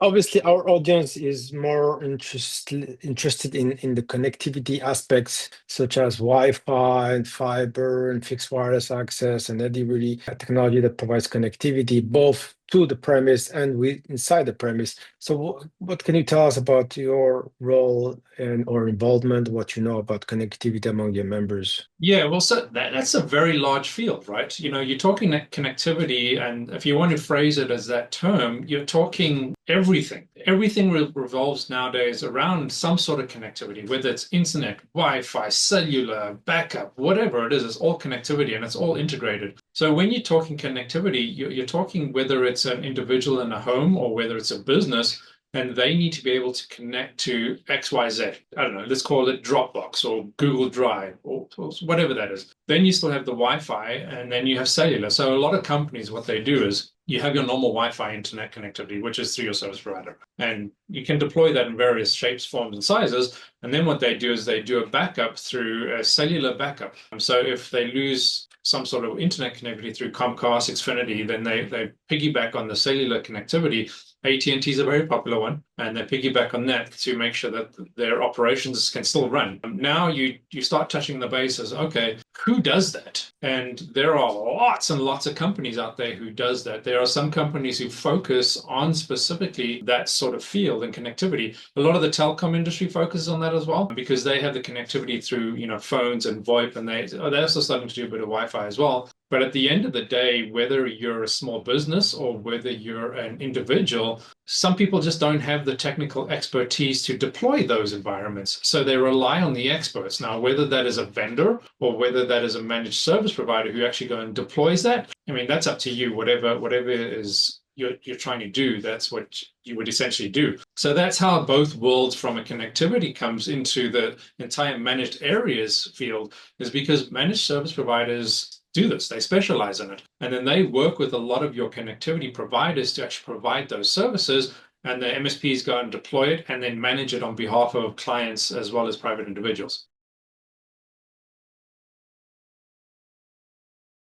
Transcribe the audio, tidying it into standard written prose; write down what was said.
Obviously, our audience is more interested in the connectivity aspects, such as Wi-Fi and fiber and fixed wireless access, and any really technology that provides connectivity both to the premise and inside the premise. So, what can you tell us about your role and or involvement, what you know about connectivity among your members? Yeah, well, so that's a very large field, right? You're talking that connectivity, and if you want to phrase it as that term, you're talking everything. Everything revolves nowadays around some sort of connectivity, whether it's internet, Wi-Fi, cellular, backup, whatever it is, it's all connectivity and it's all integrated. So when you're talking connectivity, you're talking whether it's an individual in a home or whether it's a business and they need to be able to connect to XYZ. I don't know, let's call it Dropbox or Google Drive or whatever that is. Then you still have the Wi-Fi and then you have cellular. So a lot of companies, what they do is you have your normal Wi-Fi internet connectivity, which is through your service provider. And you can deploy that in various shapes, forms, and sizes. And then what they do is they do a backup through a cellular backup. So if they lose some sort of internet connectivity through Comcast, Xfinity, then they piggyback on the cellular connectivity. AT&T is a very popular one, and they piggyback on that to make sure that their operations can still run. Now you start touching the bases. Okay, who does that? And there are lots and lots of companies out there who does that. There are some companies who focus on specifically that sort of field and connectivity. A lot of the telecom industry focuses on that as well because they have the connectivity through phones and VoIP, and they're also starting to do a bit of Wi-Fi as well. But at the end of the day, whether you're a small business or whether you're an individual, some people just don't have the technical expertise to deploy those environments. So they rely on the experts. Now, whether that is a vendor or whether that is a managed service provider who actually go and deploys that, I mean, that's up to you. Whatever is you're trying to do, that's what you would essentially do. So that's how both worlds from a connectivity comes into the entire managed areas field, is because managed service providers do this. They specialize in it. And then they work with a lot of your connectivity providers to actually provide those services. And the MSPs go and deploy it and then manage it on behalf of clients as well as private individuals.